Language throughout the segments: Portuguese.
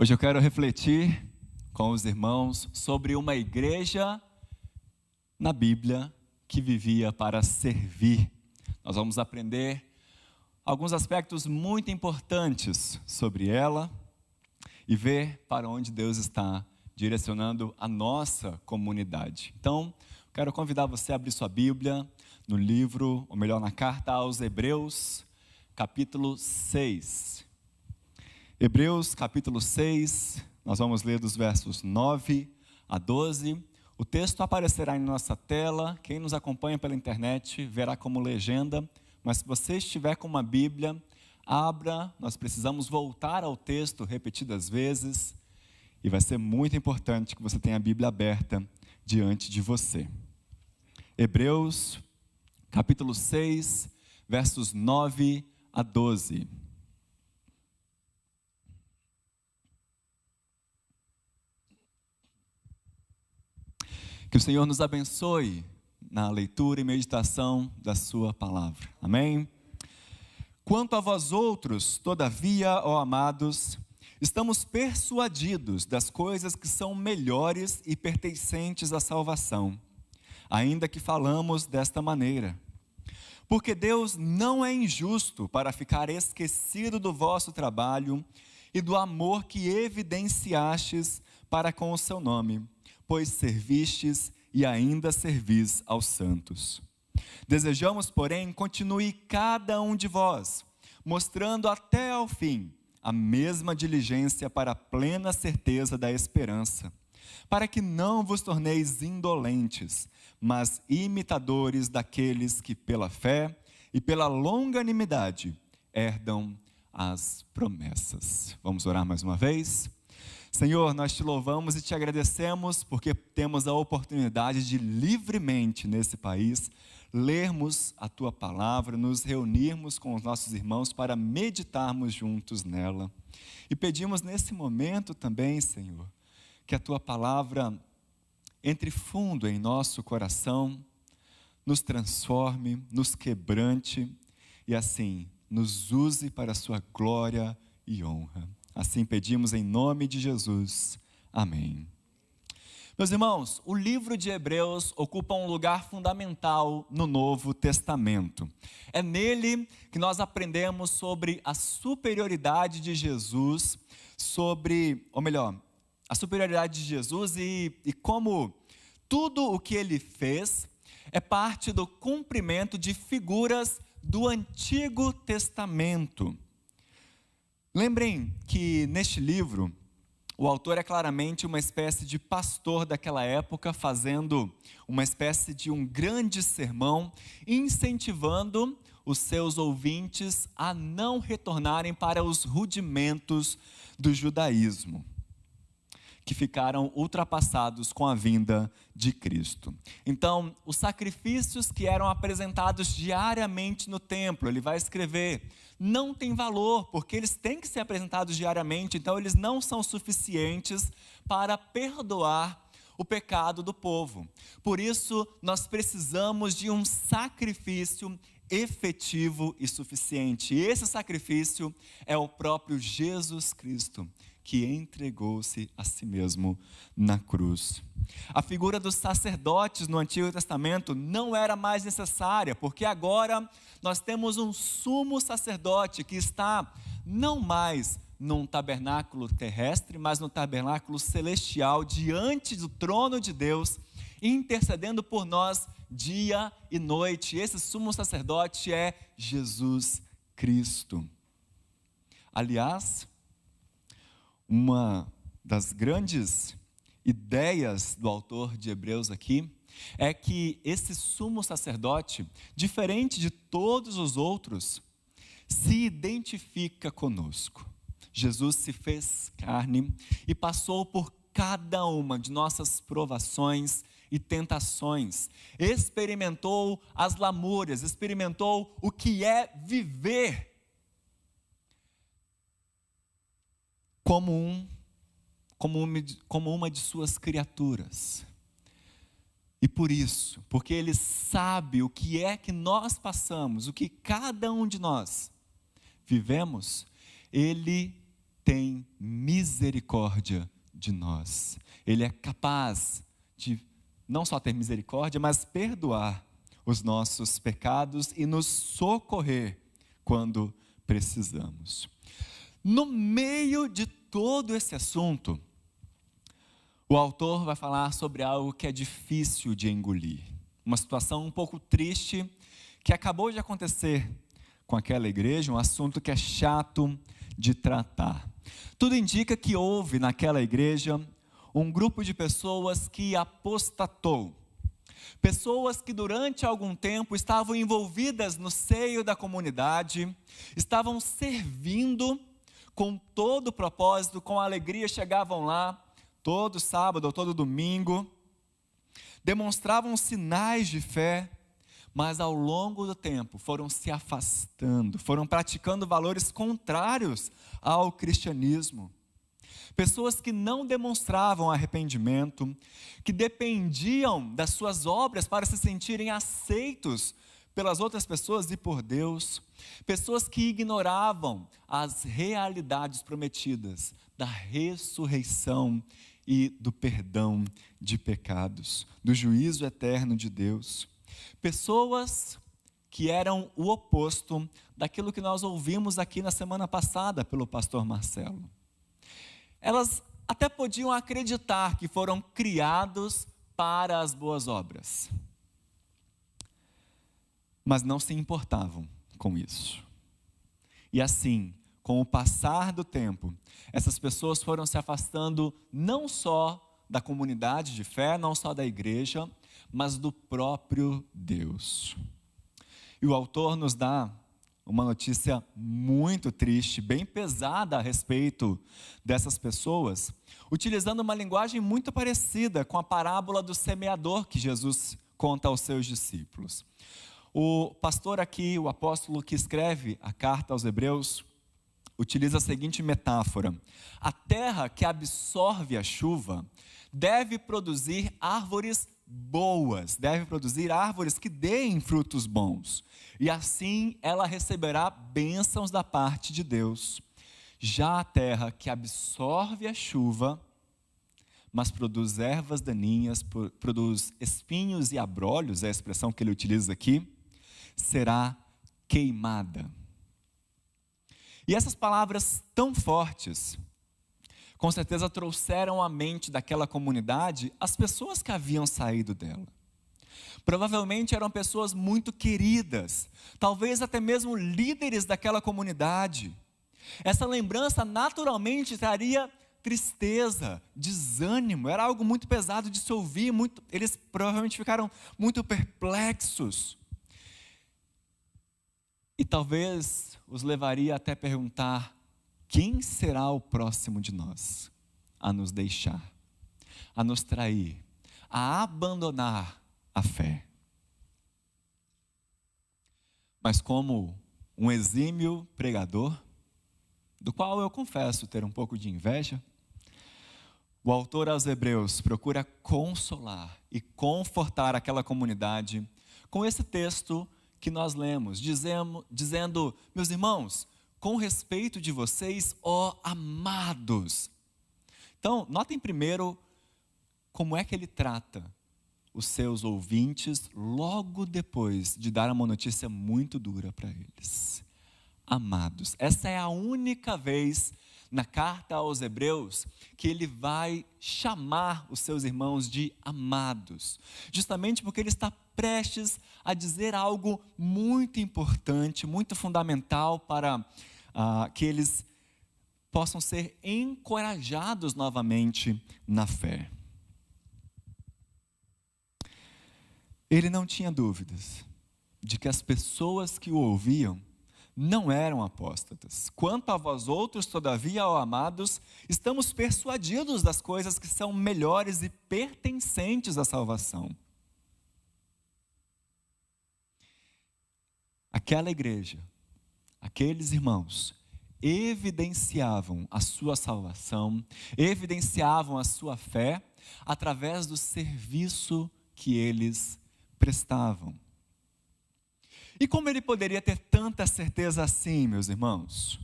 Hoje eu quero refletir com os irmãos sobre uma igreja na Bíblia que vivia para servir. Nós vamos aprender alguns aspectos muito importantes sobre ela e ver para onde Deus está direcionando a nossa comunidade. Então, quero convidar você a abrir sua Bíblia no livro, ou melhor, na carta aos Hebreus, capítulo 6. Hebreus, capítulo 6, nós vamos ler dos versos 9 a 12. O texto aparecerá em nossa tela. Quem nos acompanha pela internet verá como legenda. Mas se você estiver com uma Bíblia, abra. Nós precisamos voltar ao texto repetidas vezes. E vai ser muito importante que você tenha a Bíblia aberta diante de você. Hebreus, capítulo 6, versos 9 a 12. Que o Senhor nos abençoe na leitura e meditação da sua palavra. Amém? Quanto a vós outros, todavia, ó amados, estamos persuadidos das coisas que são melhores e pertencentes à salvação, ainda que falamos desta maneira. Porque Deus não é injusto para ficar esquecido do vosso trabalho e do amor que evidenciastes para com o seu nome, pois servistes e ainda servis aos santos. Desejamos, porém, continue cada um de vós, mostrando até ao fim a mesma diligência para a plena certeza da esperança, para que não vos torneis indolentes, mas imitadores daqueles que pela fé e pela longanimidade herdam as promessas. Vamos orar mais uma vez? Senhor, nós te louvamos e te agradecemos porque temos a oportunidade de livremente nesse país lermos a tua palavra, nos reunirmos com os nossos irmãos para meditarmos juntos nela. E pedimos nesse momento também, Senhor, que a tua palavra entre fundo em nosso coração, nos transforme, nos quebrante e assim nos use para a sua glória e honra. Assim pedimos em nome de Jesus. Amém. Meus irmãos, o livro de Hebreus ocupa um lugar fundamental no Novo Testamento. É nele que nós aprendemos sobre a superioridade de Jesus, a superioridade de Jesus e como tudo o que ele fez é parte do cumprimento de figuras do Antigo Testamento. Lembrem que neste livro, o autor é claramente uma espécie de pastor daquela época, fazendo uma espécie de um grande sermão, incentivando os seus ouvintes a não retornarem para os rudimentos do judaísmo, que ficaram ultrapassados com a vinda de Cristo. Então, os sacrifícios que eram apresentados diariamente no templo, ele vai escrever, não tem valor, porque eles têm que ser apresentados diariamente, então eles não são suficientes para perdoar o pecado do povo. Por isso, nós precisamos de um sacrifício efetivo e suficiente. E esse sacrifício é o próprio Jesus Cristo, que entregou-se a si mesmo na cruz. A figura dos sacerdotes no Antigo Testamento não era mais necessária, porque agora nós temos um sumo sacerdote que está não mais num tabernáculo terrestre, mas no tabernáculo celestial, diante do trono de Deus, intercedendo por nós dia e noite. Esse sumo sacerdote é Jesus Cristo. Aliás, uma das grandes ideias do autor de Hebreus aqui é que esse sumo sacerdote, diferente de todos os outros, se identifica conosco. Jesus se fez carne e passou por cada uma de nossas provações e tentações. Experimentou as lamúrias, experimentou o que é viver como uma de suas criaturas. E por isso, porque ele sabe o que é que nós passamos, o que cada um de nós vivemos, ele tem misericórdia de nós. Ele é capaz de não só ter misericórdia, mas perdoar os nossos pecados e nos socorrer quando precisamos. No meio de todo esse assunto, o autor vai falar sobre algo que é difícil de engolir. Uma situação um pouco triste que acabou de acontecer com aquela igreja, um assunto que é chato de tratar. Tudo indica que houve naquela igreja um grupo de pessoas que apostatou. Pessoas que durante algum tempo estavam envolvidas no seio da comunidade, estavam servindo com todo o propósito, com alegria, chegavam lá todo sábado ou todo domingo, demonstravam sinais de fé, mas ao longo do tempo foram se afastando, foram praticando valores contrários ao cristianismo. Pessoas que não demonstravam arrependimento, que dependiam das suas obras para se sentirem aceitos pelas outras pessoas e por Deus. Pessoas que ignoravam as realidades prometidas da ressurreição e do perdão de pecados, do juízo eterno de Deus. Pessoas que eram o oposto daquilo que nós ouvimos aqui na semana passada pelo pastor Marcelo. Elas até podiam acreditar que foram criados para as boas obras, mas não se importavam com isso. E assim, com o passar do tempo, essas pessoas foram se afastando não só da comunidade de fé, não só da igreja, mas do próprio Deus. E o autor nos dá uma notícia muito triste, bem pesada a respeito dessas pessoas, utilizando uma linguagem muito parecida com a parábola do semeador que Jesus conta aos seus discípulos. O pastor aqui, o apóstolo que escreve a carta aos Hebreus, utiliza a seguinte metáfora: a terra que absorve a chuva deve produzir árvores boas, deve produzir árvores que deem frutos bons, e assim ela receberá bênçãos da parte de Deus. Já a terra que absorve a chuva, mas produz ervas daninhas, produz espinhos e abrolhos, é a expressão que ele utiliza aqui, será queimada. E essas palavras tão fortes, com certeza trouxeram à mente daquela comunidade as pessoas que haviam saído dela. Provavelmente eram pessoas muito queridas, talvez até mesmo líderes daquela comunidade. Essa lembrança naturalmente traria tristeza, desânimo, era algo muito pesado de se ouvir, eles provavelmente ficaram muito perplexos. E talvez os levaria até perguntar: quem será o próximo de nós a nos deixar, a nos trair, a abandonar a fé? Mas como um exímio pregador, do qual eu confesso ter um pouco de inveja, o autor aos Hebreus procura consolar e confortar aquela comunidade com esse texto que nós lemos, dizendo: meus irmãos, com respeito de vocês, ó amados. Então, notem primeiro como é que ele trata os seus ouvintes logo depois de dar uma notícia muito dura para eles. Amados. Essa é a única vez na carta aos Hebreus que ele vai chamar os seus irmãos de amados, justamente porque ele está prestes a dizer algo muito importante, muito fundamental para que eles possam ser encorajados novamente na fé. Ele não tinha dúvidas de que as pessoas que o ouviam não eram apóstatas. Quanto a vós outros, todavia, ó amados, estamos persuadidos das coisas que são melhores e pertencentes à salvação. Aquela igreja, aqueles irmãos, evidenciavam a sua salvação, evidenciavam a sua fé através do serviço que eles prestavam. E como ele poderia ter tanta certeza assim, meus irmãos?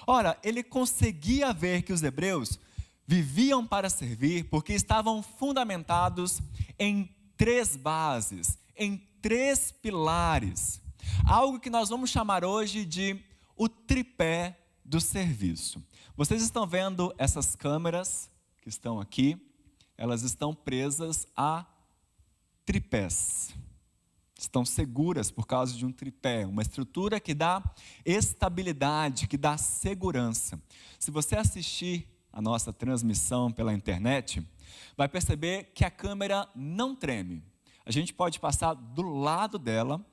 Ora, ele conseguia ver que os hebreus viviam para servir porque estavam fundamentados em 3 bases, em 3 pilares. Algo que nós vamos chamar hoje de o tripé do serviço. Vocês estão vendo essas câmeras que estão aqui? Elas estão presas a tripés. Estão seguras por causa de um tripé, uma estrutura que dá estabilidade, que dá segurança. Se você assistir a nossa transmissão pela internet, vai perceber que a câmera não treme. A gente pode passar do lado dela,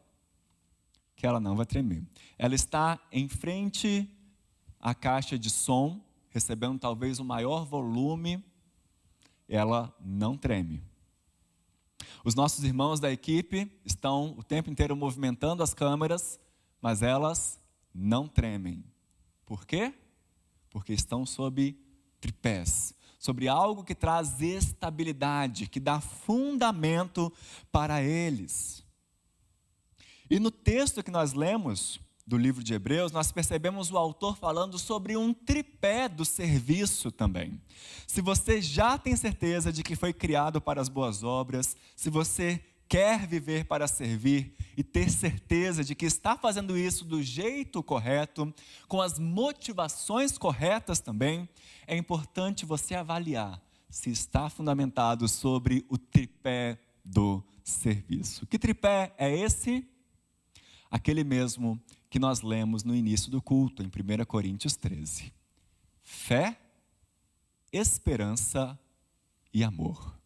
que ela não vai tremer. Ela está em frente à caixa de som, recebendo talvez o maior volume, ela não treme. Os nossos irmãos da equipe estão o tempo inteiro movimentando as câmeras, mas elas não tremem. Por quê? Porque estão sob tripés, sobre algo que traz estabilidade, que dá fundamento para eles. E no texto que nós lemos do livro de Hebreus, nós percebemos o autor falando sobre um tripé do serviço também. Se você já tem certeza de que foi criado para as boas obras, se você quer viver para servir e ter certeza de que está fazendo isso do jeito correto, com as motivações corretas também, é importante você avaliar se está fundamentado sobre o tripé do serviço. Que tripé é esse? Aquele mesmo que nós lemos no início do culto, em 1 Coríntios 13. Fé, esperança e amor.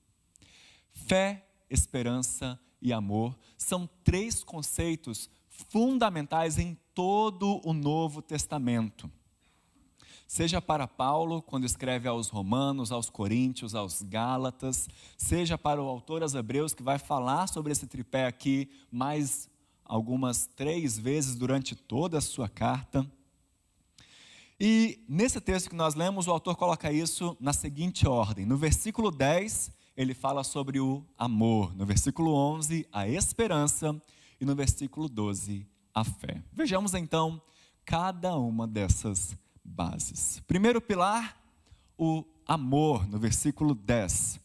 Fé, esperança e amor são 3 conceitos fundamentais em todo o Novo Testamento. Seja para Paulo, quando escreve aos Romanos, aos Coríntios, aos Gálatas, seja para o autor aos Hebreus, que vai falar sobre esse tripé aqui mais algumas 3 vezes durante toda a sua carta. E nesse texto que nós lemos, o autor coloca isso na seguinte ordem. No versículo 10, ele fala sobre o amor. No versículo 11, a esperança. E no versículo 12, a fé. Vejamos então cada uma dessas bases. Primeiro pilar, o amor, no versículo 10.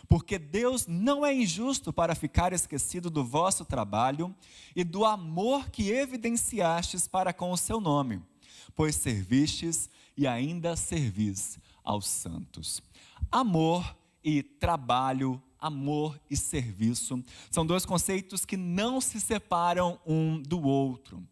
Porque Deus não é injusto para ficar esquecido do vosso trabalho e do amor que evidenciastes para com o seu nome, pois servistes e ainda servis aos santos. Amor e trabalho, amor e serviço, são 2 conceitos que não se separam um do outro.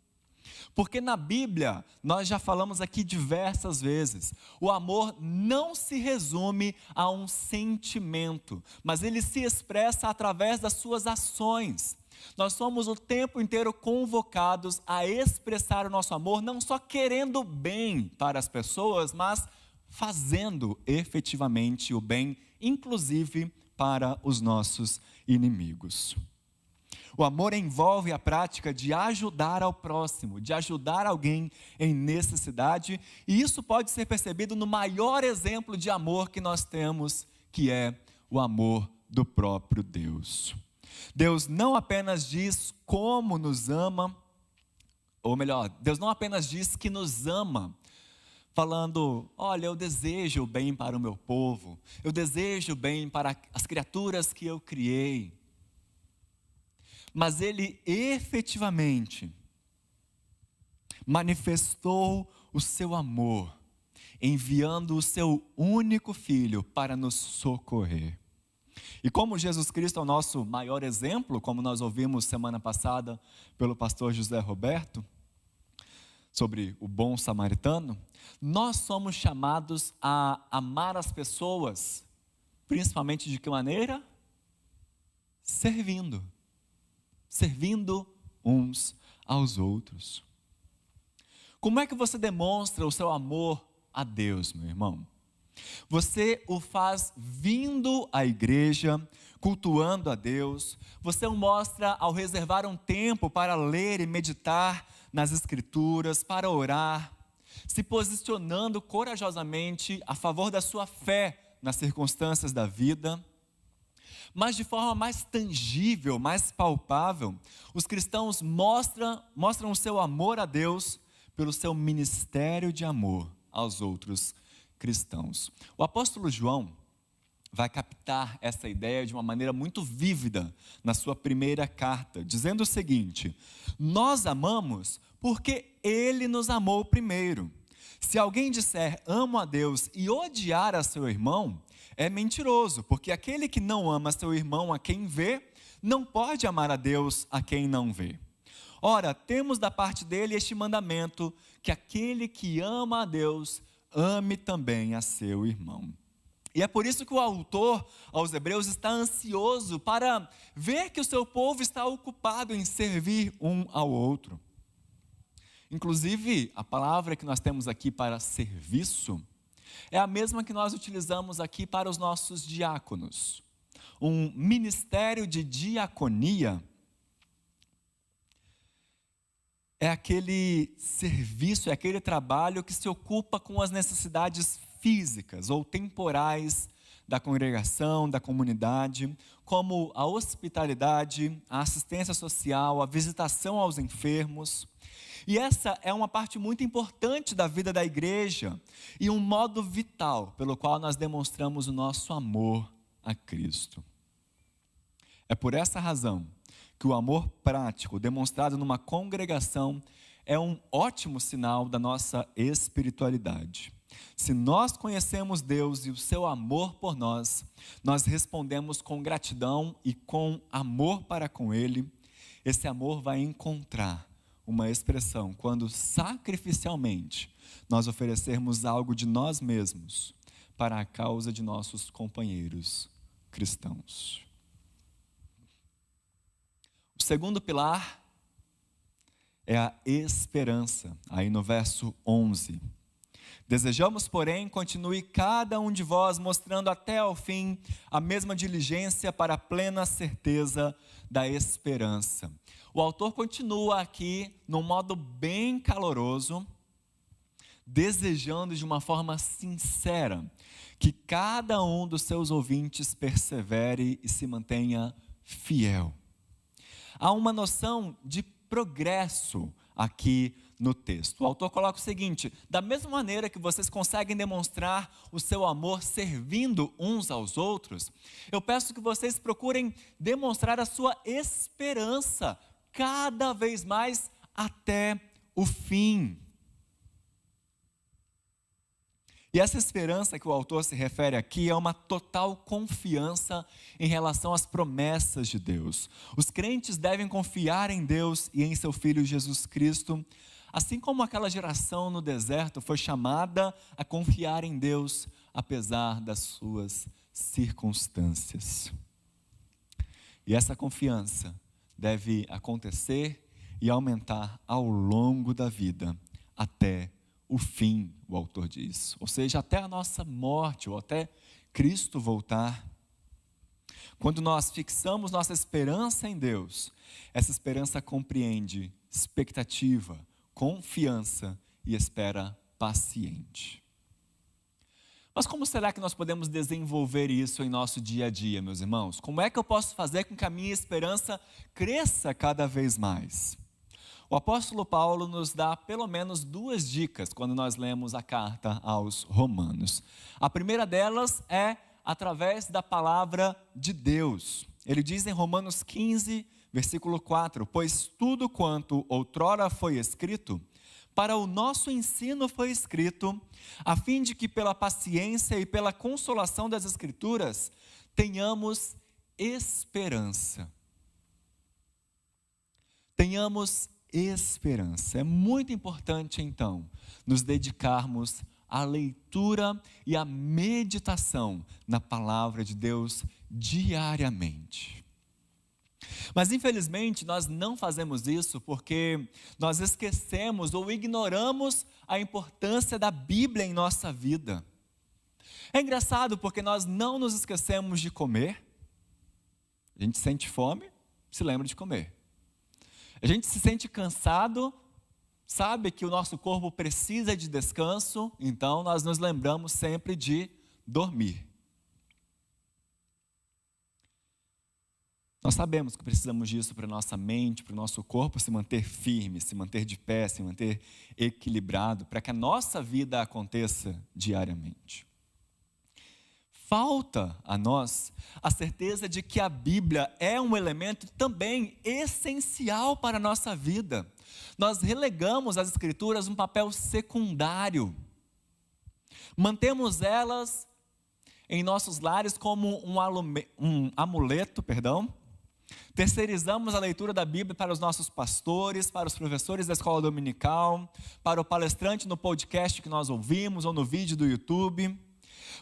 Porque na Bíblia, nós já falamos aqui diversas vezes, o amor não se resume a um sentimento, mas ele se expressa através das suas ações. Nós somos o tempo inteiro convocados a expressar o nosso amor, não só querendo bem para as pessoas, mas fazendo efetivamente o bem, inclusive para os nossos inimigos. O amor envolve a prática de ajudar ao próximo, de ajudar alguém em necessidade, e isso pode ser percebido no maior exemplo de amor que nós temos, que é o amor do próprio Deus. Deus não apenas diz como nos ama, ou melhor, Deus não apenas diz que nos ama, falando, olha, eu desejo o bem para o meu povo, eu desejo o bem para as criaturas que eu criei, mas ele efetivamente manifestou o seu amor, enviando o seu único filho para nos socorrer. E como Jesus Cristo é o nosso maior exemplo, como nós ouvimos semana passada pelo pastor José Roberto, sobre o bom samaritano, nós somos chamados a amar as pessoas, principalmente de que maneira? Servindo uns aos outros. Como é que você demonstra o seu amor a Deus, meu irmão? Você o faz vindo à igreja, cultuando a Deus. Você o mostra ao reservar um tempo para ler e meditar nas Escrituras, para orar, se posicionando corajosamente a favor da sua fé nas circunstâncias da vida. Mas de forma mais tangível, mais palpável, os cristãos mostram o seu amor a Deus pelo seu ministério de amor aos outros cristãos. O apóstolo João vai captar essa ideia de uma maneira muito vívida na sua primeira carta, dizendo o seguinte: nós amamos porque ele nos amou primeiro. Se alguém disser amo a Deus e odiar a seu irmão, é mentiroso, porque aquele que não ama seu irmão a quem vê, não pode amar a Deus a quem não vê. Ora, temos da parte dele este mandamento, que aquele que ama a Deus, ame também a seu irmão. E é por isso que o autor aos Hebreus está ansioso para ver que o seu povo está ocupado em servir um ao outro. Inclusive, a palavra que nós temos aqui para serviço é a mesma que nós utilizamos aqui para os nossos diáconos. Um ministério de diaconia é aquele serviço, é aquele trabalho que se ocupa com as necessidades físicas ou temporais da congregação, da comunidade, como a hospitalidade, a assistência social, a visitação aos enfermos. E essa é uma parte muito importante da vida da igreja e um modo vital pelo qual nós demonstramos o nosso amor a Cristo. É por essa razão que o amor prático demonstrado numa congregação é um ótimo sinal da nossa espiritualidade. Se nós conhecemos Deus e o seu amor por nós, nós respondemos com gratidão e com amor para com Ele. Esse amor vai encontrar uma expressão quando sacrificialmente nós oferecermos algo de nós mesmos para a causa de nossos companheiros cristãos. O segundo pilar é a esperança, aí no verso 11. Desejamos, porém, continue cada um de vós mostrando até ao fim a mesma diligência para a plena certeza da esperança. O autor continua aqui num modo bem caloroso, desejando de uma forma sincera que cada um dos seus ouvintes persevere e se mantenha fiel. Há uma noção de progresso aqui no texto. O autor coloca o seguinte: da mesma maneira que vocês conseguem demonstrar o seu amor servindo uns aos outros, eu peço que vocês procurem demonstrar a sua esperança cada vez mais até o fim. E essa esperança que o autor se refere aqui é uma total confiança em relação às promessas de Deus. Os crentes devem confiar em Deus e em seu Filho Jesus Cristo, assim como aquela geração no deserto foi chamada a confiar em Deus, apesar das suas circunstâncias. E essa confiança deve acontecer e aumentar ao longo da vida, até o fim, o autor diz. Ou seja, até a nossa morte, ou até Cristo voltar. Quando nós fixamos nossa esperança em Deus, essa esperança compreende expectativa, confiança e espera paciente. Mas como será que nós podemos desenvolver isso em nosso dia a dia, meus irmãos? Como é que eu posso fazer com que a minha esperança cresça cada vez mais? O apóstolo Paulo nos dá pelo menos 2 dicas quando nós lemos a carta aos Romanos. A primeira delas é através da palavra de Deus. Ele diz em Romanos 15, versículo 4: pois tudo quanto outrora foi escrito, para o nosso ensino foi escrito, a fim de que pela paciência e pela consolação das Escrituras tenhamos esperança. Tenhamos esperança. É muito importante, então, nos dedicarmos à leitura e à meditação na palavra de Deus diariamente. Mas, infelizmente, nós não fazemos isso porque nós esquecemos ou ignoramos a importância da Bíblia em nossa vida. É engraçado porque nós não nos esquecemos de comer. A gente sente fome, se lembra de comer. A gente se sente cansado, sabe que o nosso corpo precisa de descanso, então nós nos lembramos sempre de dormir. Nós sabemos que precisamos disso para a nossa mente, para o nosso corpo se manter firme, se manter de pé, se manter equilibrado, para que a nossa vida aconteça diariamente. Falta a nós a certeza de que a Bíblia é um elemento também essencial para a nossa vida. Nós relegamos as Escrituras um papel secundário. Mantemos elas em nossos lares como um amuleto. Terceirizamos a leitura da Bíblia para os nossos pastores, para os professores da escola dominical, para o palestrante no podcast que nós ouvimos ou no vídeo do YouTube.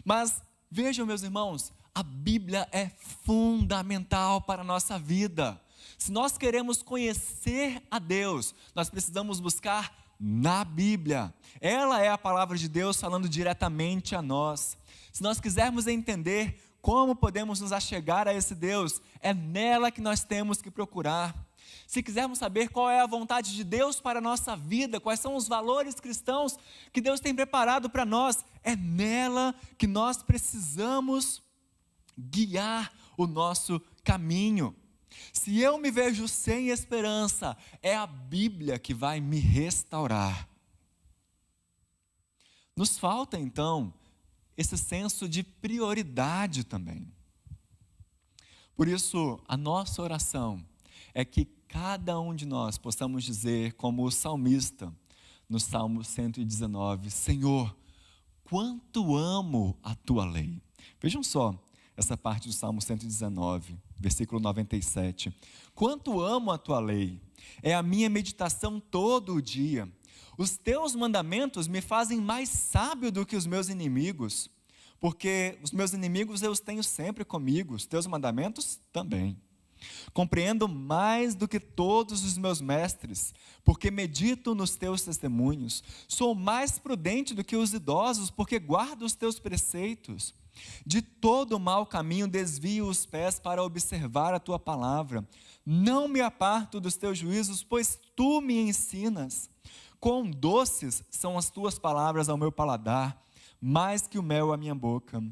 Mas vejam, meus irmãos, a Bíblia é fundamental para a nossa vida. Se nós queremos conhecer a Deus, nós precisamos buscar na Bíblia. Ela é a palavra de Deus falando diretamente a nós. Se nós quisermos entender como podemos nos achegar a esse Deus, é nela que nós temos que procurar. Se quisermos saber qual é a vontade de Deus para a nossa vida, quais são os valores cristãos que Deus tem preparado para nós, é nela que nós precisamos guiar o nosso caminho. Se eu me vejo sem esperança, é a Bíblia que vai me restaurar. Nos falta, então, esse senso de prioridade também. Por isso, a nossa oração é que cada um de nós possamos dizer, como o salmista, no Salmo 119, Senhor, quanto amo a Tua lei. Vejam só essa parte do Salmo 119, versículo 97. Quanto amo a Tua lei, é a minha meditação todo o dia. Os Teus mandamentos me fazem mais sábio do que os meus inimigos, porque os meus inimigos eu os tenho sempre comigo, os Teus mandamentos também. Compreendo mais do que todos os meus mestres, porque medito nos Teus testemunhos. Sou mais prudente do que os idosos, porque guardo os Teus preceitos. De todo mau caminho desvio os pés para observar a Tua palavra. Não me aparto dos Teus juízos, pois Tu me ensinas. Quão doces são as Tuas palavras ao meu paladar, mais que o mel à minha boca.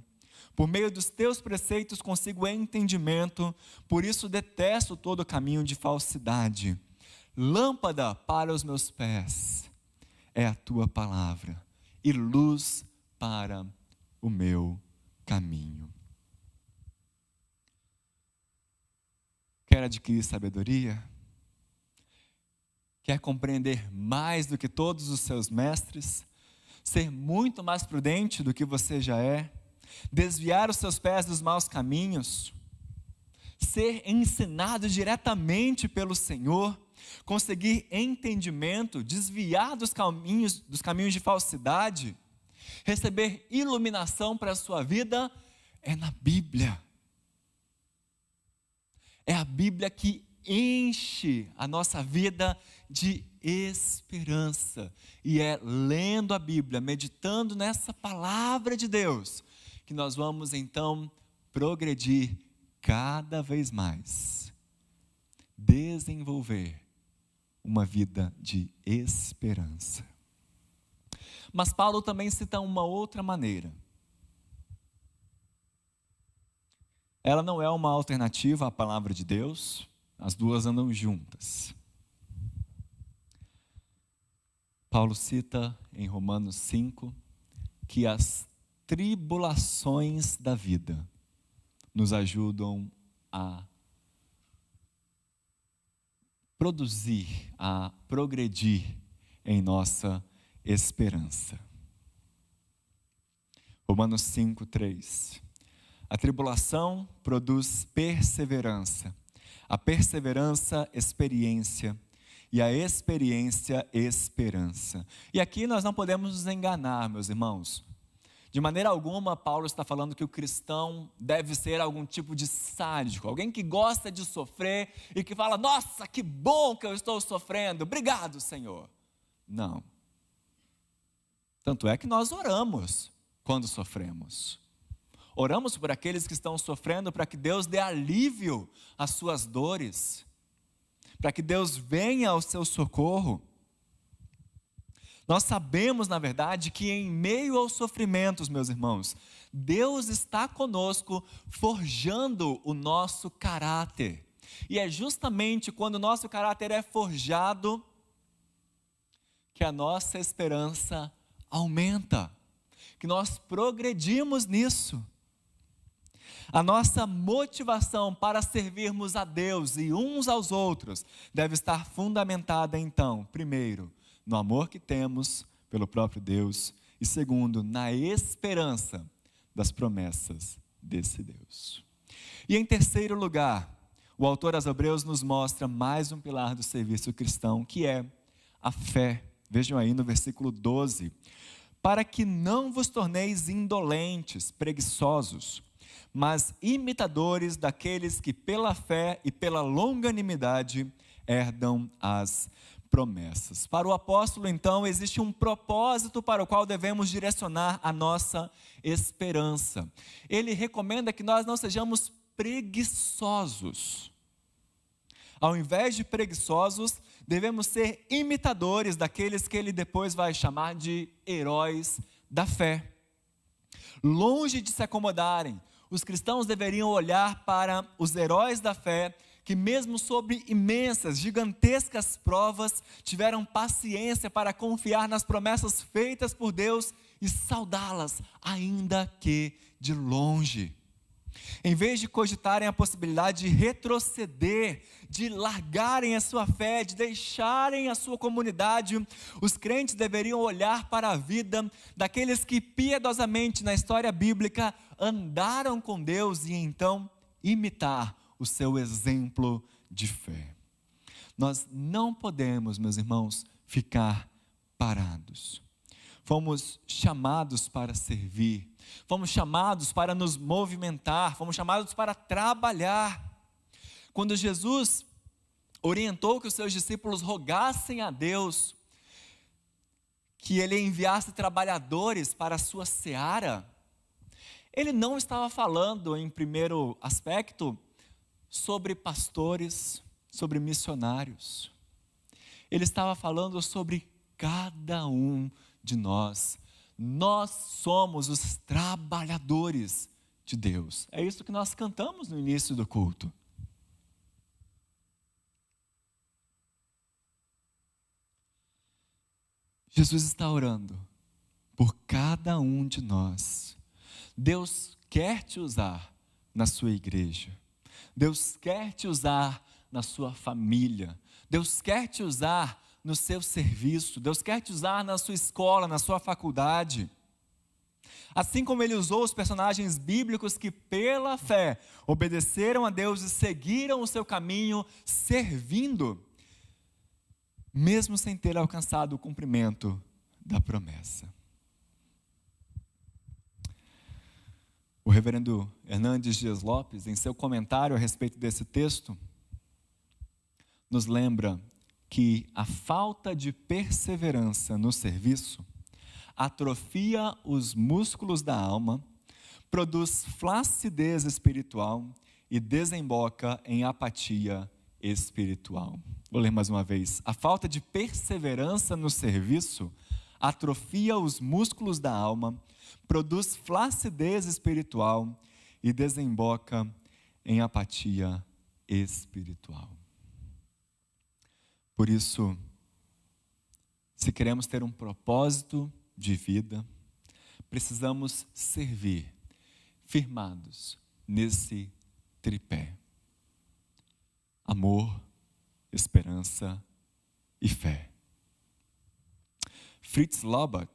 Por meio dos Teus preceitos consigo entendimento, por isso detesto todo caminho de falsidade. Lâmpada para os meus pés é a Tua palavra, e luz para o meu caminho. Quer adquirir sabedoria? Quer compreender mais do que todos os seus mestres? Ser muito mais prudente do que você já é? Desviar os seus pés dos maus caminhos? Ser ensinado diretamente pelo Senhor? Conseguir entendimento? Desviar dos caminhos de falsidade? Receber iluminação para a sua vida? É na Bíblia. É a Bíblia que enche a nossa vida de esperança. E é lendo a Bíblia, meditando nessa palavra de Deus, que nós vamos então progredir cada vez mais, desenvolver uma vida de esperança. Mas Paulo também cita uma outra maneira. Ela não é uma alternativa à palavra de Deus, as duas andam juntas. Paulo cita em Romanos 5 que as tribulações da vida nos ajudam a produzir, a progredir em nossa esperança. Romanos 5:3. A tribulação produz perseverança, a perseverança, experiência, e a experiência, esperança. E aqui nós não podemos nos enganar, meus irmãos. De maneira alguma, Paulo está falando que o cristão deve ser algum tipo de sádico, alguém que gosta de sofrer e que fala, nossa, que bom que eu estou sofrendo, obrigado, Senhor. Não. Tanto é que nós oramos quando sofremos. Oramos por aqueles que estão sofrendo para que Deus dê alívio às suas dores, para que Deus venha ao seu socorro. Nós sabemos, na verdade, que em meio aos sofrimentos, meus irmãos, Deus está conosco, forjando o nosso caráter. E é justamente quando o nosso caráter é forjado que a nossa esperança aumenta, que nós progredimos nisso. A nossa motivação para servirmos a Deus e uns aos outros deve estar fundamentada, então, primeiro, no amor que temos pelo próprio Deus e, segundo, na esperança das promessas desse Deus. E, em terceiro lugar, o autor aos Hebreus nos mostra mais um pilar do serviço cristão, que é a fé. Vejam aí no versículo 12. Para que não vos torneis indolentes, preguiçosos, mas imitadores daqueles que pela fé e pela longanimidade herdam as promessas. Para o apóstolo, então, existe um propósito para o qual devemos direcionar a nossa esperança. Ele recomenda que nós não sejamos preguiçosos. Ao invés de preguiçosos, devemos ser imitadores daqueles que ele depois vai chamar de heróis da fé. Longe de se acomodarem, os cristãos deveriam olhar para os heróis da fé, que mesmo sob imensas, gigantescas provas, tiveram paciência para confiar nas promessas feitas por Deus e saudá-las, ainda que de longe. Em vez de cogitarem a possibilidade de retroceder, de largarem a sua fé, de deixarem a sua comunidade, os crentes deveriam olhar para a vida daqueles que piedosamente na história bíblica andaram com Deus e então imitar o seu exemplo de fé. Nós não podemos, meus irmãos, ficar parados. Fomos chamados para servir, fomos chamados para nos movimentar, fomos chamados para trabalhar. Quando Jesus orientou que os seus discípulos rogassem a Deus que Ele enviasse trabalhadores para a sua seara, Ele não estava falando, em primeiro aspecto, sobre pastores, sobre missionários. Ele estava falando sobre cada um de nós. Nós somos os trabalhadores de Deus. É isso que nós cantamos no início do culto. Jesus está orando por cada um de nós. Deus quer te usar na sua igreja. Deus quer te usar na sua família. Deus quer te usar no seu serviço. Deus quer te usar na sua escola, na sua faculdade. Assim como Ele usou os personagens bíblicos que pela fé obedeceram a Deus e seguiram o seu caminho servindo, mesmo sem ter alcançado o cumprimento da promessa. O reverendo Hernandes Dias Lopes, em seu comentário a respeito desse texto, nos lembra que a falta de perseverança no serviço atrofia os músculos da alma, produz flacidez espiritual e desemboca em apatia espiritual. Vou ler mais uma vez. A falta de perseverança no serviço atrofia os músculos da alma, produz flacidez espiritual e desemboca em apatia espiritual. Por isso, se queremos ter um propósito de vida, precisamos servir firmados nesse tripé: amor, esperança e fé. Fritz Laubach,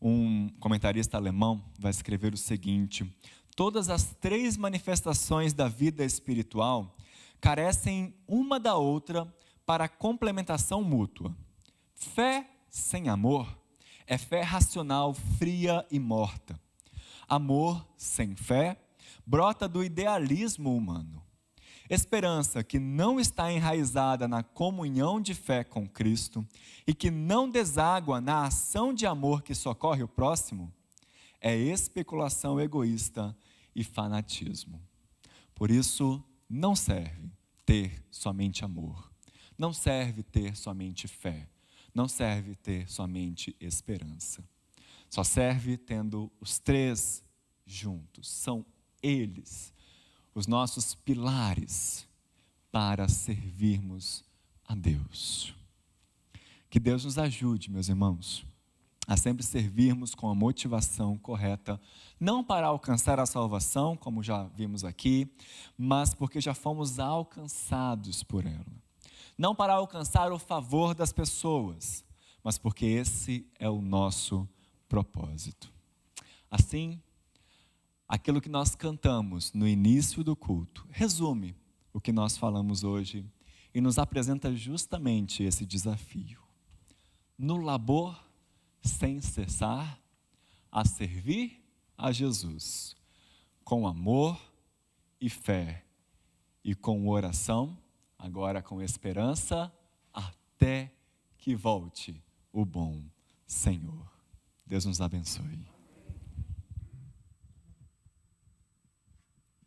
um comentarista alemão, vai escrever o seguinte: todas as três manifestações da vida espiritual carecem uma da outra para complementação mútua. Fé sem amor é fé racional, fria e morta. Amor sem fé brota do idealismo humano. Esperança que não está enraizada na comunhão de fé com Cristo e que não deságua na ação de amor que socorre o próximo é especulação egoísta e fanatismo. Por isso, não serve ter somente amor. Não serve ter somente fé. Não serve ter somente esperança. Só serve tendo os três juntos. São eles os nossos pilares para servirmos a Deus. Que Deus nos ajude, meus irmãos, a sempre servirmos com a motivação correta, não para alcançar a salvação, como já vimos aqui, mas porque já fomos alcançados por ela. Não para alcançar o favor das pessoas, mas porque esse é o nosso propósito. Assim, aquilo que nós cantamos no início do culto resume o que nós falamos hoje e nos apresenta justamente esse desafio. No labor, sem cessar, a servir a Jesus, com amor e fé, e com oração, agora com esperança, até que volte o bom Senhor. Deus nos abençoe.